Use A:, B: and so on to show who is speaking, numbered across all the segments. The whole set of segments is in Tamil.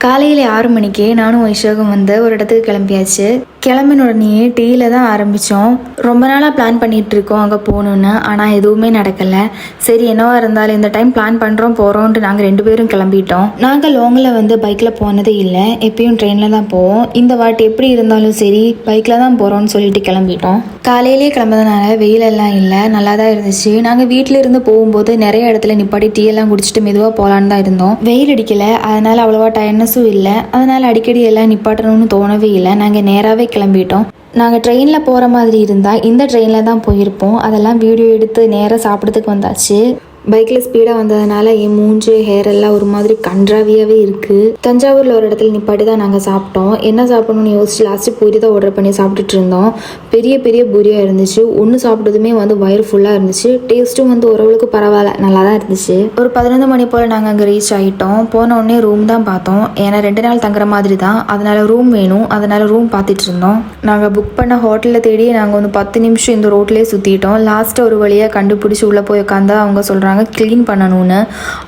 A: காலையில் 6 மணிக்கே நானும் வைஷாகும் வந்து ஒரு இடத்துக்கு கிளம்பியாச்சு. கிளம்பின உடனே டீயில் தான் ஆரம்பித்தோம். ரொம்ப நாளாக பிளான் பண்ணிகிட்டு இருக்கோம் அங்கே போகணுன்னு. ஆனால் எதுவுமே நடக்கலை. சரி என்னவா இருந்தாலும் இந்த டைம் பிளான் பண்ணுறோம் போகிறோன்ட்டு நாங்கள் 2 பேரும் கிளம்பிட்டோம். நாங்கள் லாங்கில் வந்து பைக்கில் போனதே இல்லை, எப்பயும் ட்ரெயினில் தான் போவோம். இந்த வாட்டி எப்படி இருந்தாலும் சரி பைக்கில் தான் போகிறோம்னு சொல்லிட்டு கிளம்பிட்டோம். காலையிலே கிளம்புறதுனால வெயிலெல்லாம் இல்லை, நல்லா தான் இருந்துச்சு. நாங்கள் வீட்டில் இருந்து போகும்போது நிறைய இடத்துல நிப்பாட்டி டீ எல்லாம் குடிச்சிட்டு மெதுவாக போகலான்னு தான் இருந்தோம். வெயில் அடிக்கலை, அதனால் அவ்வளோவா டயர்னஸும் இல்லை. அதனால் அடிக்கடி எல்லாம் நிப்பாட்டணும்னு தோணவே இல்லை. நாங்கள் நேராகவே கிளம்பிட்டோம். நாங்கள் ட்ரெயினில் போகிற மாதிரி இருந்தால் இந்த ட்ரெயினில் தான் போயிருப்போம். அதெல்லாம் வீடியோ எடுத்து நேராக சாப்பிட்றதுக்கு வந்தாச்சு. பைக்கில் ஸ்பீடாக வந்ததுனால என் மூஞ்சு ஹேர் எல்லாம் ஒரு மாதிரி கன்றாவியாகவே இருக்குது. தஞ்சாவூரில் ஒரு இடத்துல நிப்பாட்டி தான் நாங்கள் சாப்பிட்டோம். என்ன சாப்பிடணும்னு யோசிச்சு லாஸ்ட்டு பூரி தான் ஆர்டர் பண்ணி சாப்பிட்டுட்டு இருந்தோம். பெரிய பெரிய பூரியாக இருந்துச்சு. ஒன்று சாப்பிட்டதுமே வந்து வயிறு ஃபுல்லாக இருந்துச்சு. டேஸ்ட்டும் வந்து ஓரளவுக்கு பரவாயில்ல, நல்லா தான் இருந்துச்சு. ஒரு 11 மணி போல் நாங்கள் அங்கே ரீச் ஆகிட்டோம். போன உடனே ரூம் தான் பார்த்தோம். ஏன்னா 2 நாள் தங்குற மாதிரி தான், அதனால் ரூம் வேணும். அதனால் ரூம் பார்த்துட்டு இருந்தோம். நாங்கள் புக் பண்ண ஹோட்டலில் தேடி நாங்கள் வந்து 10 நிமிஷம் இந்த ரோட்லேயே சுற்றிட்டோம். லாஸ்ட்டு ஒரு வழியாக கண்டுபிடிச்சி உள்ளே போய் உட்காந்தா அவங்க சொல்கிறாங்க க்ளீன் பண்ணணும்னு.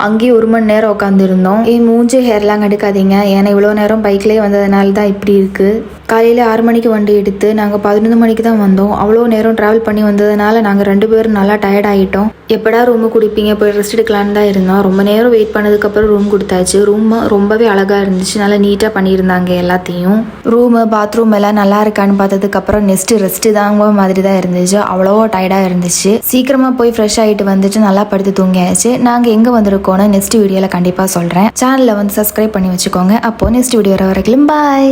A: அங்கேயே 1 மணி நேரம் உட்காந்துருந்தோம். மூஞ்சி ஹேர்லாம் கெடுக்காதீங்க, ஏன்னா இவ்வளோ நேரம் பைக்லேயே வந்ததுனால தான் இப்படி இருக்குது. காலையில் 6 மணிக்கு வண்டி எடுத்து நாங்கள் 11 மணிக்கு தான் வந்தோம். அவ்வளோ நேரம் ட்ராவல் பண்ணி வந்ததுனால நாங்கள் 2 பேரும் நல்லா டயர்ட் ஆகிட்டோம். எப்படா ரூமு குடிப்பீங்க, போய் ரெஸ்ட் எடுக்கலான்னு தான் இருந்தோம். ரொம்ப நேரம் வெயிட் பண்ணதுக்கப்புறம் ரூம் கொடுத்தாச்சு. ரூம் ரொம்பவே அழகாக இருந்துச்சு, நல்லா நீட்டாக பண்ணியிருந்தாங்க எல்லாத்தையும். ரூமு பாத்ரூம் எல்லாம் நல்லா இருக்கான்னு பார்த்ததுக்கப்புறம் ரெஸ்ட்டு தாங்க மாதிரி தான் இருந்துச்சு. அவ்வளோ டயர்டாக இருந்துச்சு. சீக்கிரமாக போய் ஃப்ரெஷ் ஆகிட்டு வந்துட்டு நல்லா படுத்து தூங்கியாச்சு. நாங்கள் எங்கே வந்திருக்கோன்னு நெக்ஸ்ட் வீடியோவில் கண்டிப்பாக சொல்கிறேன். சேனலில் வந்து சப்ஸ்கிரைப் பண்ணி வச்சுக்கோங்க. அப்போது நெக்ஸ்ட் வீடியோ வர வரைக்கும் பாய்.